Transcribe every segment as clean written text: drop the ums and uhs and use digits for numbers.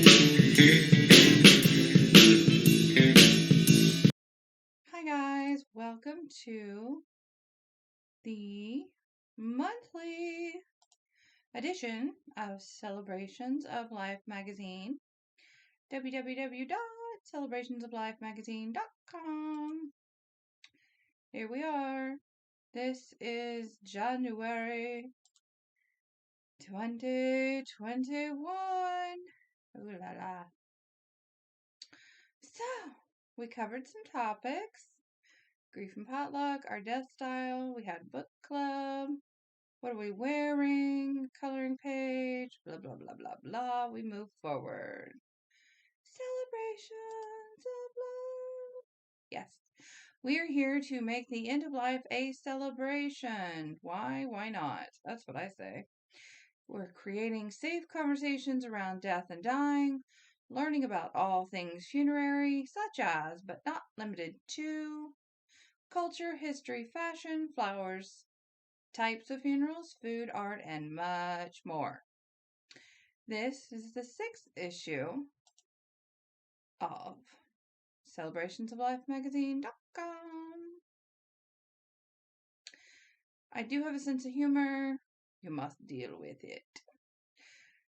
Hi guys, welcome to the monthly edition of Celebrations of Life magazine. www.celebrationsoflifemagazine.com. Here we are. This is January 2021. Ooh la la. So, we covered some topics. Grief and potluck, our death style, we had book club, what are we wearing, coloring page, blah, blah, blah, blah, blah. We move forward. Celebrations of love. Yes, we are here to make the end of life a celebration. Why? Why not? That's what I say. We're creating safe conversations around death and dying, learning about all things funerary, such as, but not limited to, culture, history, fashion, flowers, types of funerals, food, art, and much more. This is the 6th issue of CelebrationsOfLifeMagazine.com. I do have a sense of humor. You must deal with it.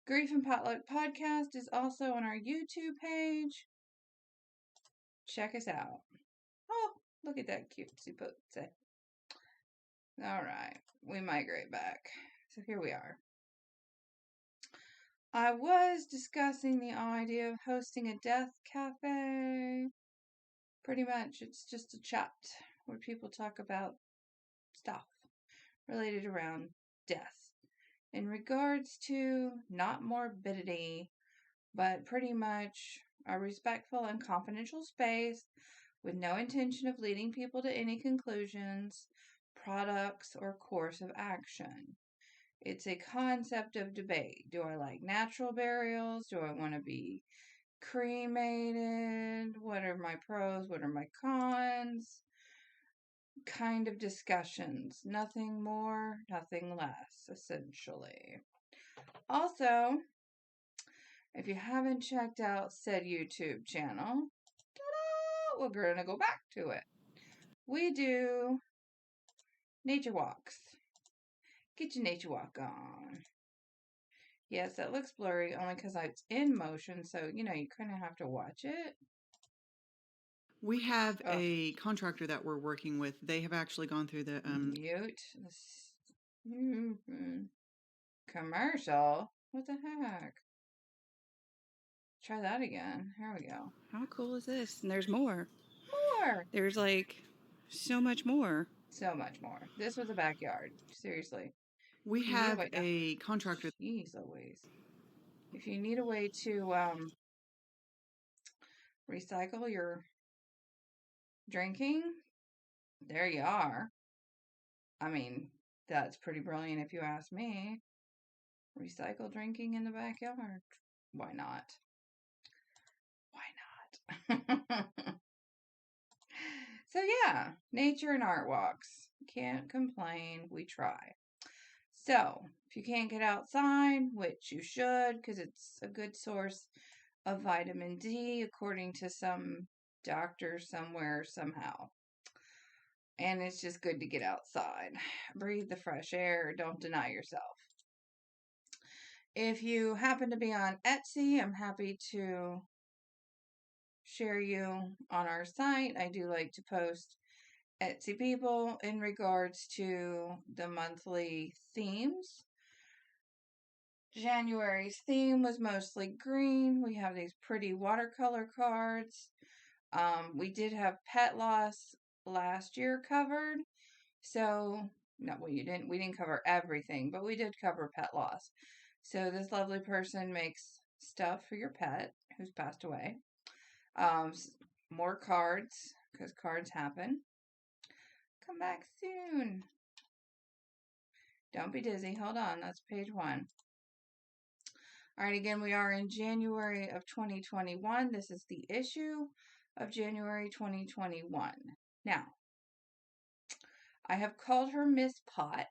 Grief and Potluck Podcast is also on our YouTube page. Check us out. Oh, look at that cutesy pootsy. All right, we migrate back. So here we are. I was discussing the idea of hosting a death cafe. Pretty much, it's just a chat where people talk about stuff related around death. In regards to not morbidity, but pretty much a respectful and confidential space with no intention of leading people to any conclusions, products, or course of action. It's a concept of debate. Do I like natural burials? Do I want to be cremated? What are my pros? What are my cons? Kind of discussions. Nothing more, nothing less, essentially. Also, if you haven't checked out said YouTube channel, we're going to go back to it. We do nature walks. Get your nature walk on. Yes, that looks blurry only because it's in motion, so, you kind of have to watch it. We have a contractor that we're working with. They have actually gone through the mute. Commercial? What the heck? Try that again. Here we go. How cool is this? And there's more. More! There's like so much more. So much more. This was a backyard. Seriously. We have a contractor. Jeez Louise. If you need a way to recycle your drinking, there you are. I mean, that's pretty brilliant if you ask me. Recycle drinking in the backyard. Why not? Why not? So yeah, nature and art walks. Can't complain. We try. So, if you can't get outside, which you should, because it's a good source of vitamin D, according to some doctor somewhere, somehow. And it's just good to get outside. Breathe the fresh air. Don't deny yourself. If you happen to be on Etsy, I'm happy to share you on our site. I do like to post Etsy people in regards to the monthly themes. January's theme was mostly green. We have these pretty watercolor cards. We did have pet loss last year covered. So, no, we didn't cover everything, but we did cover pet loss. So this lovely person makes stuff for your pet who's passed away. More cards, because cards happen. Come back soon. Don't be dizzy. Hold on. That's page 1. All right, again, we are in January of 2021. This is the issue of January 2021. Now, I have called her Miss Pot.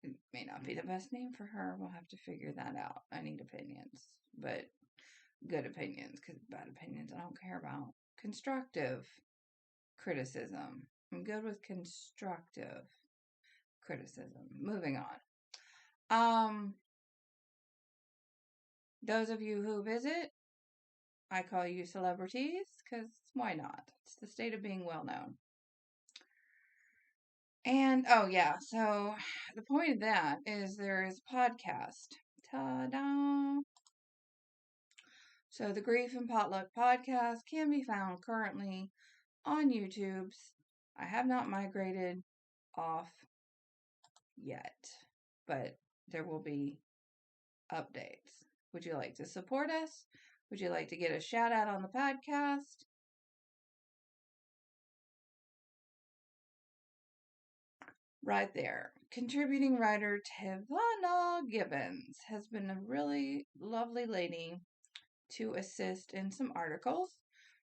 It may not be the best name for her. We'll have to figure that out. I need opinions, but good opinions, because bad opinions I don't care about. Constructive criticism. I'm good with constructive criticism. Moving on. Those of you who visit, I call you celebrities, because why not? It's the state of being well known. And, oh yeah, so the point of that is there is a podcast. Ta-da! So the Grief and Potluck podcast can be found currently on YouTube's. I have not migrated off yet, but there will be updates. Would you like to support us? Would you like to get a shout out on the podcast? Right there. Contributing writer Tevana Gibbons has been a really lovely lady to assist in some articles.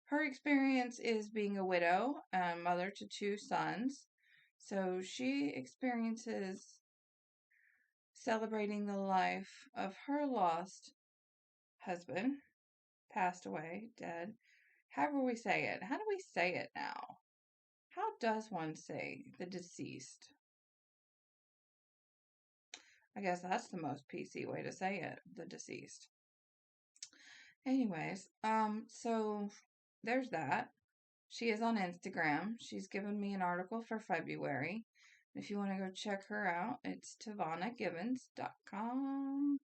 Her experience is being a widow, mother to 2 sons. So she experiences celebrating the life of her lost husband, passed away, dead. However we say it. How do we say it now? How does one say the deceased? I guess that's the most PC way to say it, the deceased. Anyways, so there's that. She is on Instagram. She's given me an article for February. If you want to go check her out, it's TevanaGibbons.com.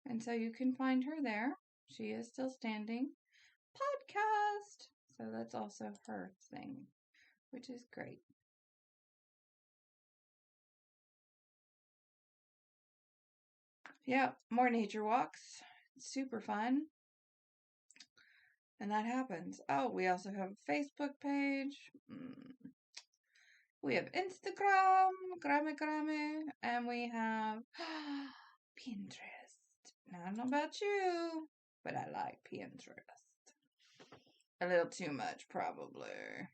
And so you can find her there. She is still standing. Podcast. So that's also her thing, which is great. Yeah, more nature walks. Super fun. And that happens. Oh, we also have a Facebook page. We have Instagram, Grammy, and we have Pinterest. Now, I don't know about you, but I like Pinterest. A little too much, probably.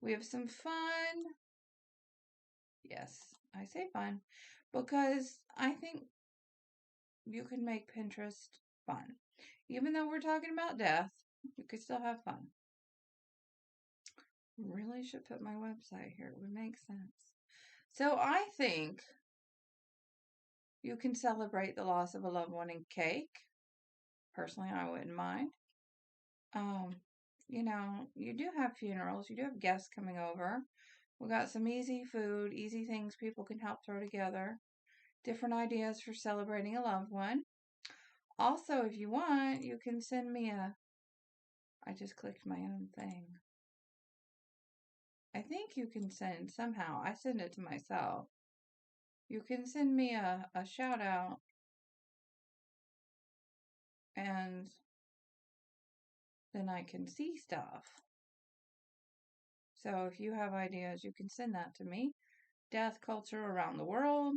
We have some fun. Yes, I say fun because I think you can make Pinterest fun. Even though we're talking about death, you could still have fun. Really should put my website here. It would make sense. So I think you can celebrate the loss of a loved one in cake. Personally, I wouldn't mind. You do have funerals. You do have guests coming over. We got some easy food, easy things people can help throw together. Different ideas for celebrating a loved one. Also, if you want, you can send me I just clicked my own thing. I think you can send somehow. I send it to myself. You can send me a shout out and then I can see stuff. So if you have ideas, you can send that to me. Death culture around the world,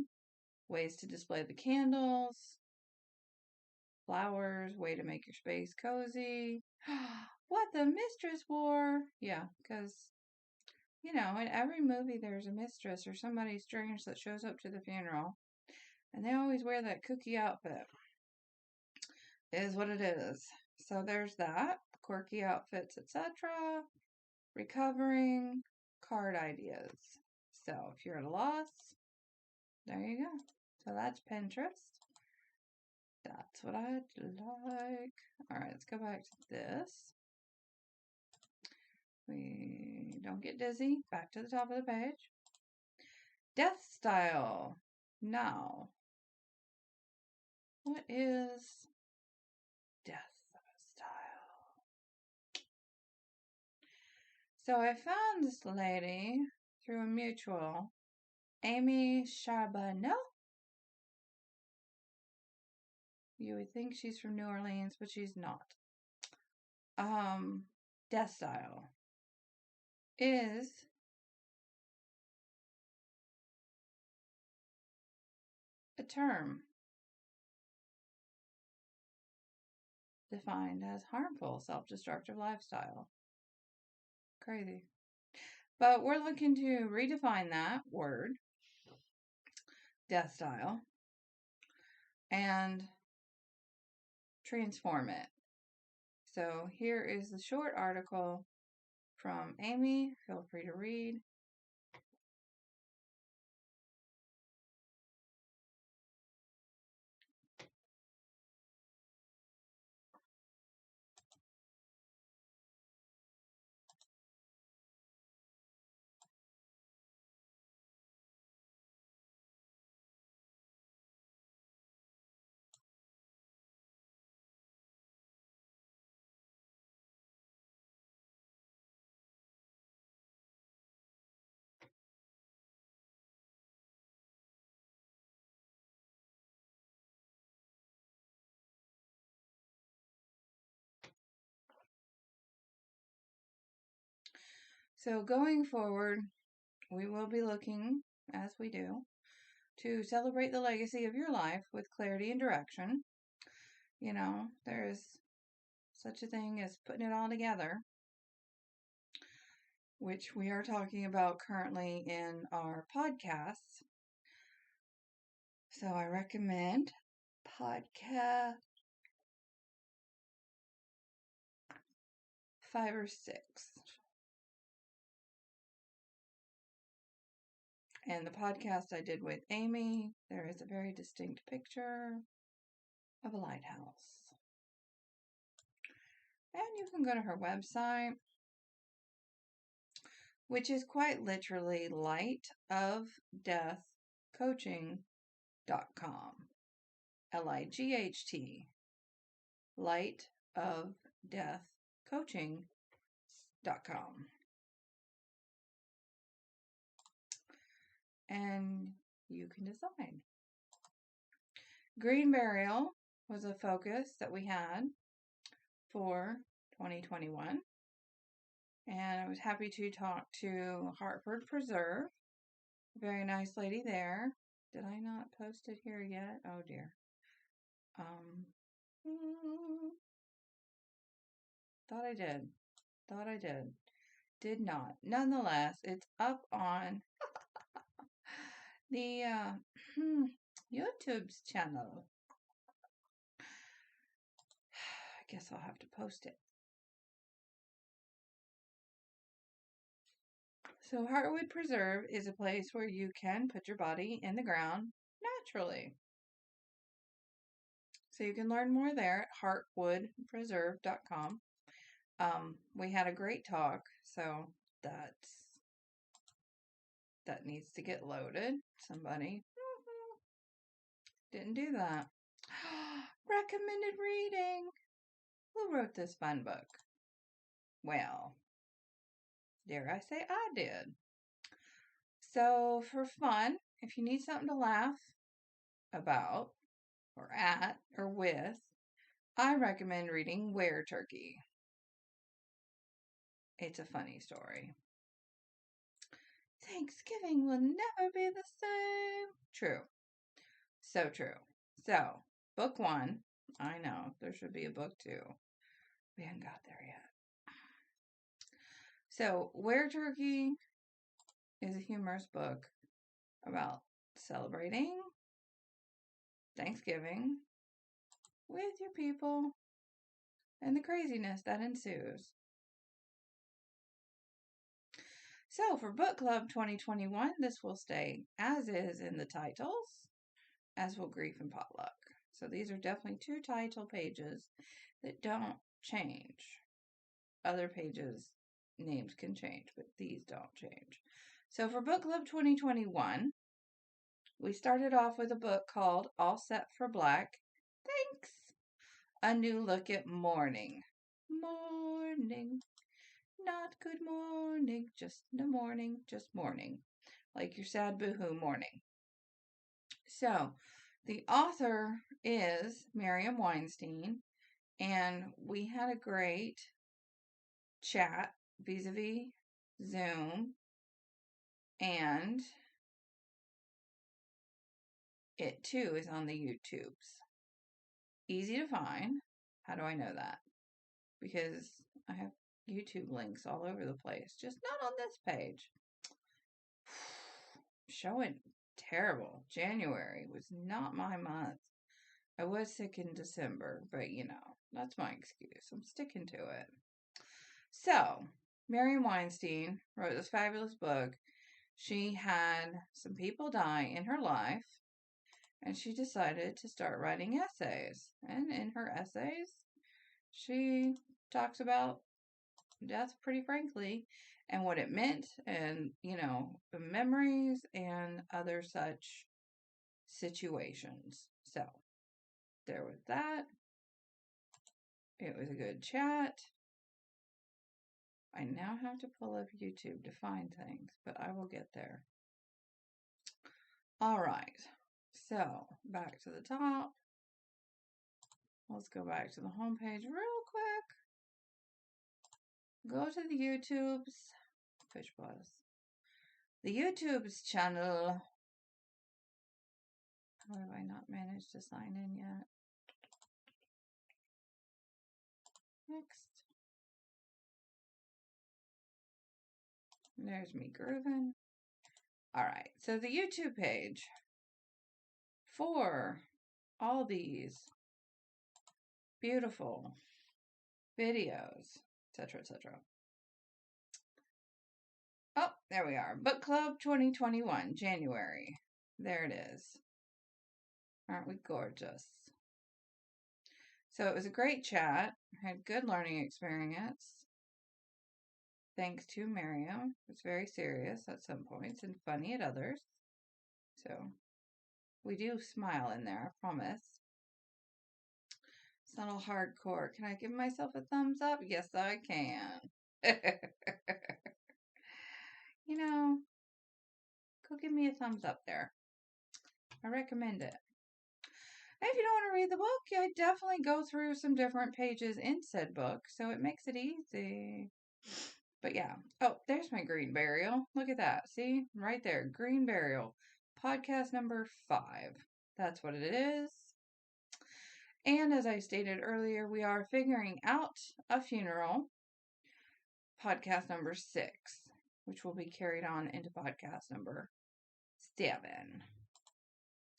ways to display the candles, flowers, way to make your space cozy. What the mistress wore. Yeah, because, in every movie there's a mistress or somebody strange that shows up to the funeral. And they always wear that kooky outfit. It is what it is. So there's that. Quirky outfits, etc. Recovering. Card ideas. So if you're at a loss, there you go. So that's Pinterest. That's what I'd like. Alright, let's go back to this. We don't get dizzy. Back to the top of the page. Death style. Now, what is death style? So I found this lady through a mutual, Amy Charbonneau. You would think she's from New Orleans, but she's not. Death style is a term defined as harmful, self-destructive lifestyle. Crazy. But we're looking to redefine that word death style and transform it. So here is the short article from Amy. Feel free to read. So going forward, we will be looking, as we do, to celebrate the legacy of your life with clarity and direction. You know, there is such a thing as putting it all together, which we are talking about currently in our podcasts. So I recommend podcast 5 or 6. And the podcast I did with Amy, there is a very distinct picture of a lighthouse. And you can go to her website, which is quite literally lightofdeathcoaching.com. LIGHT. Lightofdeathcoaching.com. And you can decide. Green burial was a focus that we had for 2021. And I was happy to talk to Hartford Preserve. Very nice lady there. Did I not post it here yet? Oh dear. Thought I did. Did not. Nonetheless, it's up on the YouTube's channel. I guess I'll have to post it. So Heartwood Preserve is a place where you can put your body in the ground naturally. So you can learn more there at heartwoodpreserve.com. We had a great talk, so that needs to get loaded. Somebody didn't do that. Recommended reading. Who wrote this fun book? Well, dare I say I did. So for fun, if you need something to laugh about or at or with, I recommend reading Wereturkey. It's a funny story. Thanksgiving will never be the same. True. So true. So, book 1. I know, there should be a book 2. We haven't got there yet. So, Wereturkey is a humorous book about celebrating Thanksgiving with your people and the craziness that ensues. So, for Book Club 2021, this will stay as is in the titles, as will Grief and Potluck. So, these are definitely 2 title pages that don't change. Other pages, names can change, but these don't change. So, for Book Club 2021, we started off with a book called All Set for Black. Thanks! A new look at mourning. Mourning. Not good morning, just the morning, just morning. Like your sad boohoo morning. So, the author is Miriam Weinstein, and we had a great chat vis-a-vis Zoom, and it too is on the YouTubes. Easy to find. How do I know that? Because I have YouTube links all over the place, just not on this page. Showing terrible. January was not my month. I was sick in December, but that's my excuse. I'm sticking to it. So, Marion Weinstein wrote this fabulous book. She had some people die in her life, and she decided to start writing essays. And in her essays, she talks about death pretty frankly and what it meant, and the memories and other such situations. So there was that. It was a good chat. I now have to pull up YouTube to find things, but I will get there. All right, so back to the top. Let's go back to the homepage real quick. Go to the YouTube's Fish Buzz. The YouTube's channel. How have I not managed to sign in yet? Next. There's me grooving. All right, so the YouTube page for all these beautiful videos, etc., etc. Oh, there we are. Book Club 2021, January. There it is. Aren't we gorgeous? So it was a great chat. Had good learning experience. Thanks to Miriam. It was very serious at some points and funny at others. So we do smile in there, I promise. It's not all hardcore. Can I give myself a thumbs up? Yes, I can. Go give me a thumbs up there. I recommend it. And if you don't want to read the book, I definitely go through some different pages in said book, so it makes it easy. But yeah. Oh, there's my green burial. Look at that. See? Right there. Green burial. Podcast number 5. That's what it is. And as I stated earlier, we are figuring out a funeral. Podcast number 6, which will be carried on into podcast number 7.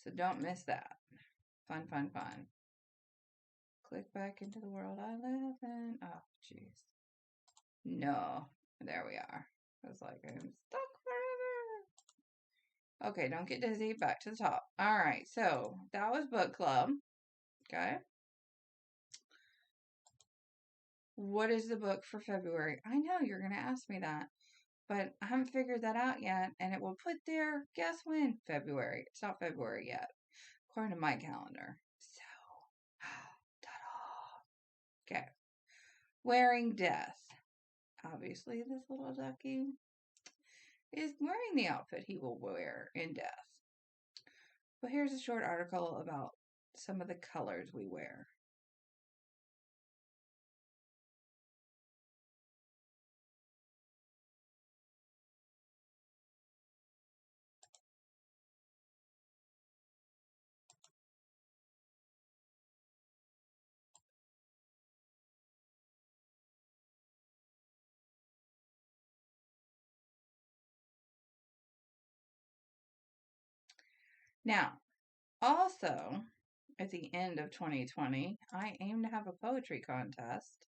So don't miss that. Fun, fun, fun. Click back into the world I live in. Oh, jeez. No. There we are. I was like, I'm stuck forever. Okay, don't get dizzy. Back to the top. All right, so that was book club. Okay. What is the book for February? I know you're going to ask me that, but I haven't figured that out yet, and it will put there, guess when? February. It's not February yet, according to my calendar. So, ta-da. Okay. Wearing Death. Obviously, this little ducky is wearing the outfit he will wear in death. But here's a short article about some of the colors we wear. Now, also, at the end of 2020, I aim to have a poetry contest.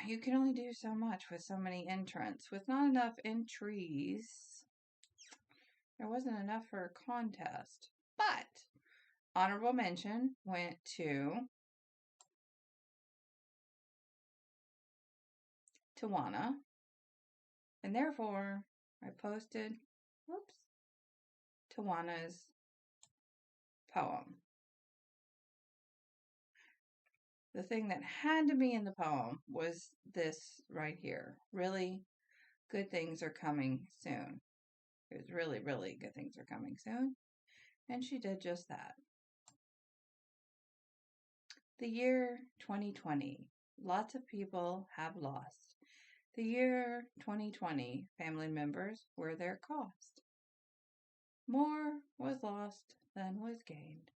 You can only do so much with so many entrants. With not enough entries, there wasn't enough for a contest. But honorable mention went to Tawana, and therefore I posted, Tawana's poem. The thing that had to be in the poem was this right here. Really good things are coming soon. It was really, really good things are coming soon. And she did just that. The year 2020. Lots of people have lost. The year 2020. Family members were their cost. More was lost than was gained.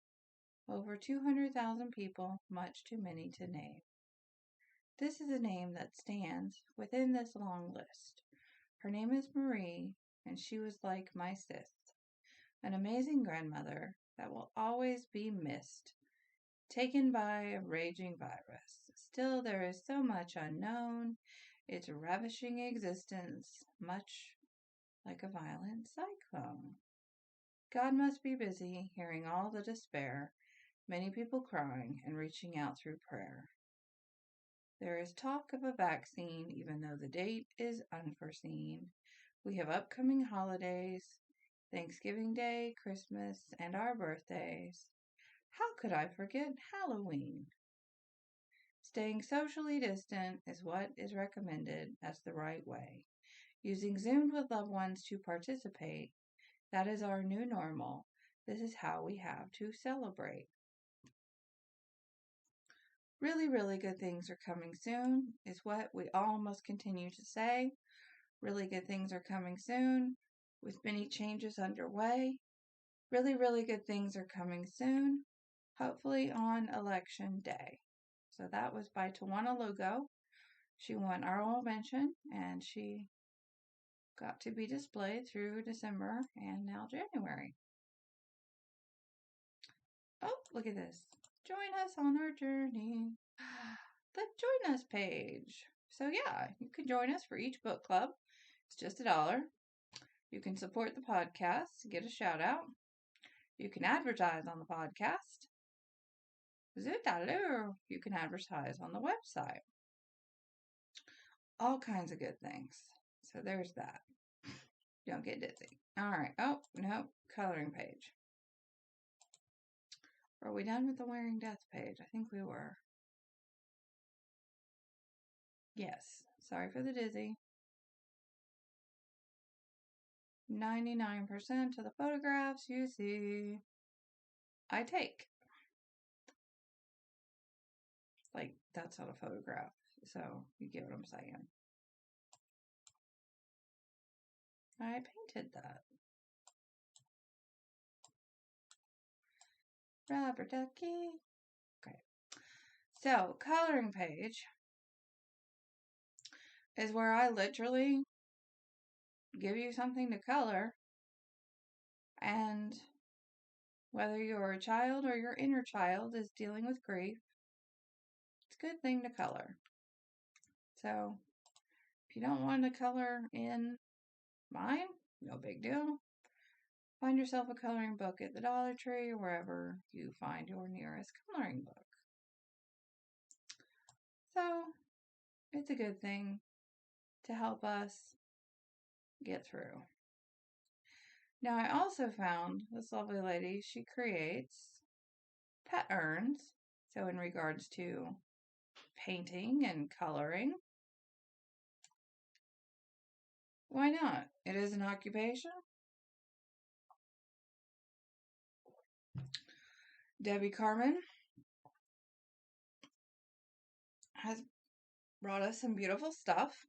Over 200,000 people, much too many to name. This is a name that stands within this long list. Her name is Marie, and she was like my sis. an amazing grandmother that will always be missed, taken by a raging virus. Still, there is so much unknown, its ravishing existence, much like a violent cyclone. God must be busy hearing all the despair, many people crying and reaching out through prayer. There is talk of a vaccine, even though the date is unforeseen. We have upcoming holidays, Thanksgiving Day, Christmas, and our birthdays. How could I forget Halloween? Staying socially distant is what is recommended as the right way. Using Zoom with loved ones to participate, that is our new normal. This is how we have to celebrate. Really, really good things are coming soon is what we all must continue to say. Really good things are coming soon with many changes underway. Really, really good things are coming soon, hopefully on election day. So that was by Tawana Lugo. She won honorable mention and she got to be displayed through December and now January. Oh, look at this. Join us on our journey. The Join Us page. So yeah, you can join us for each book club. It's just $1. You can support the podcast, get a shout out. You can advertise on the podcast. You can advertise on the website. All kinds of good things. So there's that. Don't get dizzy. All right. Oh, no. Coloring page. Are we done with the Wearing Death page? I think we were. Yes. Sorry for the dizzy. 99% of the photographs you see, I take. Like, that's not a photograph. So, you get what I'm saying. I painted that. Rubber ducky. Okay. So, coloring page is where I literally give you something to color, and whether you're a child or your inner child is dealing with grief, it's a good thing to color. So, if you don't want to color in mine, no big deal. Find yourself a coloring book at the Dollar Tree or wherever you find your nearest coloring book. So, it's a good thing to help us get through. Now, I also found this lovely lady, she creates pet urns. So, in regards to painting and coloring, why not? It is an occupation. Debbie Carmen has brought us some beautiful stuff.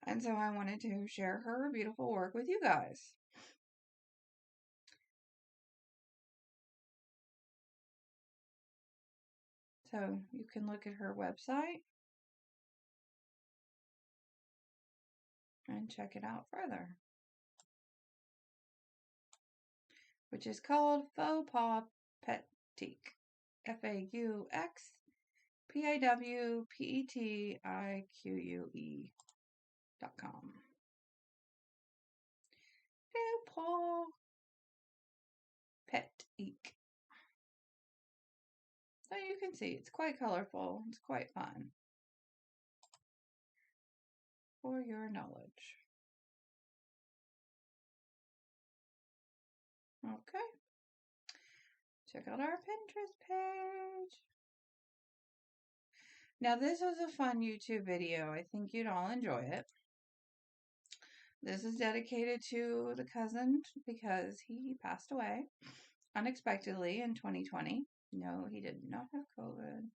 And so I wanted to share her beautiful work with you guys. So you can look at her website and check it out further, which is called Faux Paw Pettique. FAUXPAWPETTIQUE.com. Faux Paw Pettique. So you can see it's quite colorful. It's quite fun. For your knowledge. Okay. Check out our Pinterest page. Now, this was a fun YouTube video. I think you'd all enjoy it. This is dedicated to the cousin because he passed away unexpectedly in 2020. No, he did not have COVID.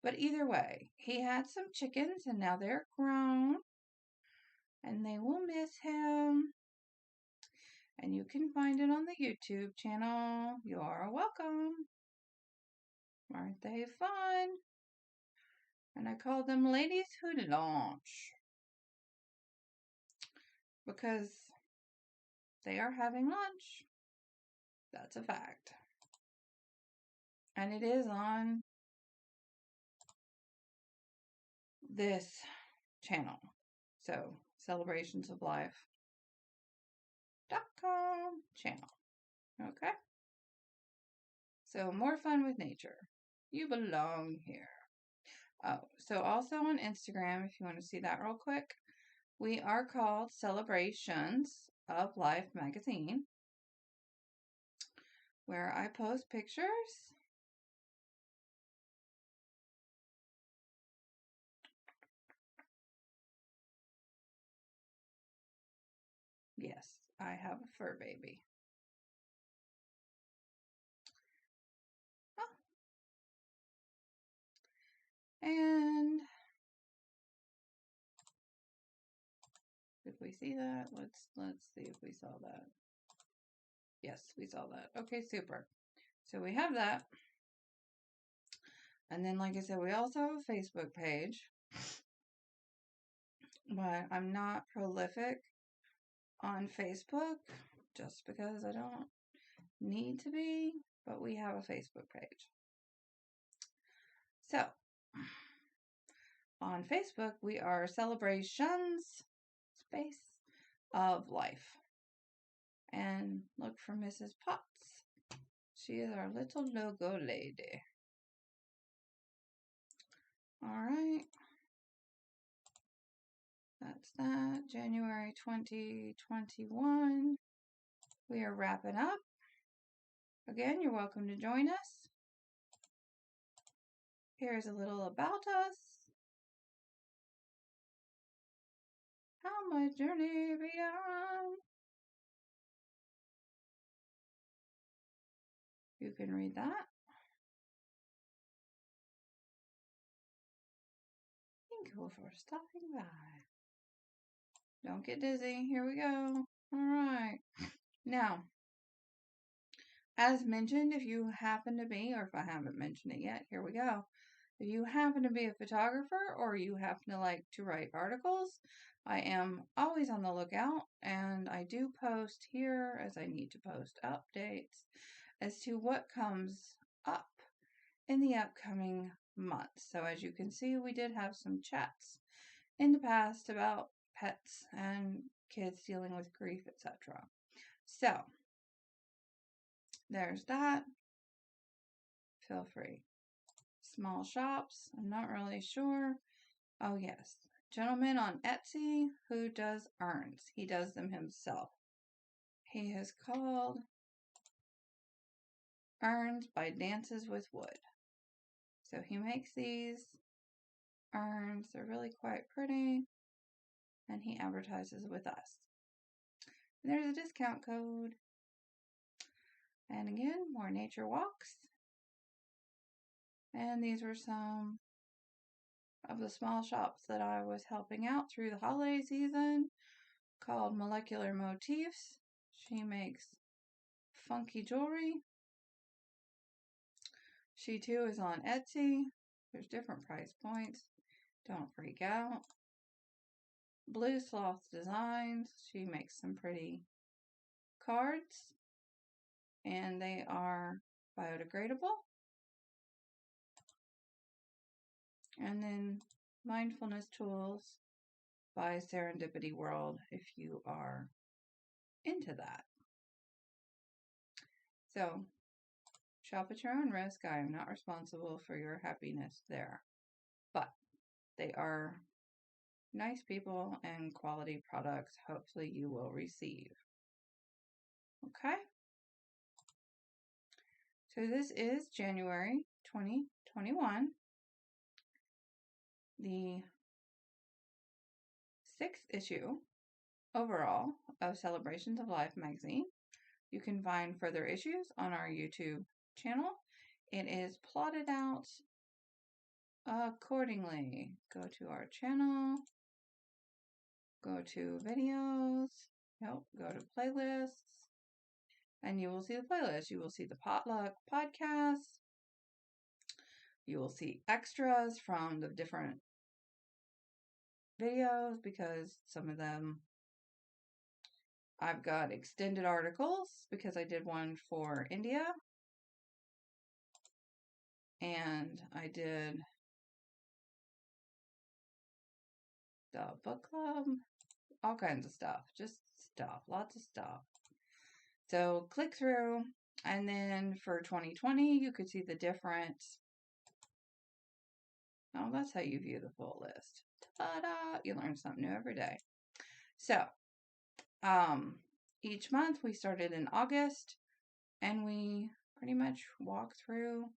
But either way, he had some chickens and now they're grown and they will miss him. And you can find it on the YouTube channel. You are welcome. Aren't they fun? And I called them Ladies Who Launch. Because they are having lunch. That's a fact. And it is on this channel. So, celebrationsoflife.com channel. Okay? So, more fun with nature. You belong here. Oh, so also on Instagram, if you want to see that real quick, we are called Celebrations of Life Magazine, where I post pictures. Yes, I have a fur baby. Oh. And did we see that? Let's see if we saw that. Yes, we saw that. Okay, super. So we have that. And then, like I said, we also have a Facebook page. But I'm not prolific on Facebook just because I don't need to be. But we have a Facebook page. So, on Facebook, we are Celebrations Space of Life. And look for Mrs. Potts. She is our little logo lady. Alright. That's that. January 2021. We are wrapping up. Again, you're welcome to join us. Here's a little about us. How my journey beyond. You can read that. Thank you for stopping by. Don't get dizzy. Here we go. Alright. Now, as mentioned, if you happen to be, or if I haven't mentioned it yet, here we go. If you happen to be a photographer or you happen to like to write articles, I am always on the lookout, and I do post here as I need to post updates as to what comes up in the upcoming months. So as you can see, we did have some chats in the past about pets and kids dealing with grief, etc. So there's that. Feel free. Small shops, I'm not really sure. Oh yes, gentleman on Etsy who does urns. He does them himself. He is called Urns by Dances with Wood. So he makes these urns. They're really quite pretty. And he advertises with us. And there's a discount code. And again, more nature walks. And these were some of the small shops that I was helping out through the holiday season, called Molecular Motifs. She makes funky jewelry. She too is on Etsy. There's different price points. Don't freak out. Blue Sloth Designs. She makes some pretty cards. And they are biodegradable. And then Mindfulness Tools by Serendipity World if you are into that. So, shop at your own risk. I am not responsible for your happiness there. But they are nice people and quality products hopefully you will receive. Okay? So this is January 2021. The 6th issue overall of Celebrations of Life magazine. You can find further issues on our YouTube channel. It is plotted out accordingly. Go to our channel, go to videos, go to playlists, and you will see the playlist. You will see the Potluck podcast. You will see extras from the different videos because some of them I've got extended articles because I did one for India. And I did the book club, all kinds of stuff, just stuff, lots of stuff. So click through, and then for 2020, you could see the difference. Oh, that's how you view the full list. Ta-da! You learn something new every day. So, each month we started in August, and we pretty much walk through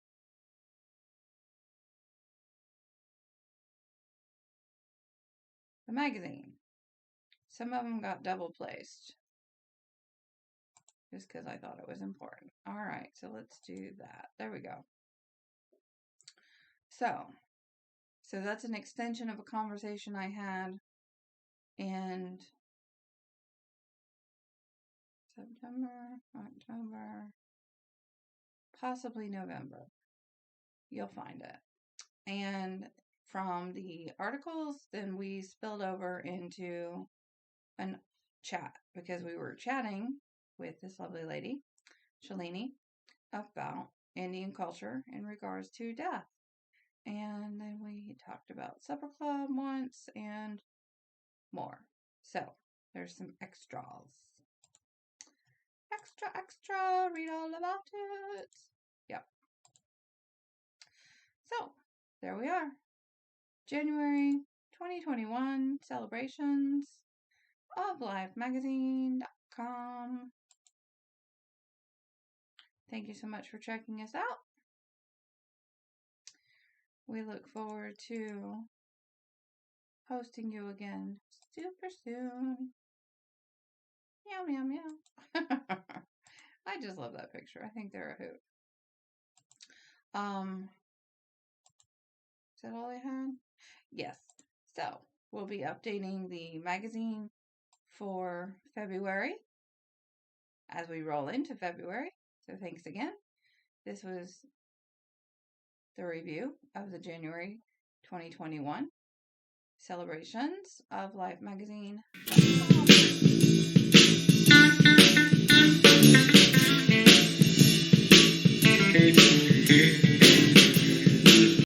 the magazine. Some of them got double placed just because I thought it was important. All right, so let's do that. There we go. So that's an extension of a conversation I had in September, October, possibly November. You'll find it. And from the articles, then we spilled over into a chat because we were chatting with this lovely lady, Shalini, about Indian culture in regards to death. And then we talked about supper club once and more. So there's some extras. Extra, read all about it. Yep. So there we are. January 2021 celebrations of lifemagazine.com. Thank you so much for checking us out. We look forward to hosting you again super soon. Meow, meow, meow. I just love that picture. I think they're a hoot. Is that all I had? Yes. So we'll be updating the magazine for February as we roll into February. So thanks again. This was the review of the January 2021 celebrations of Life Magazine.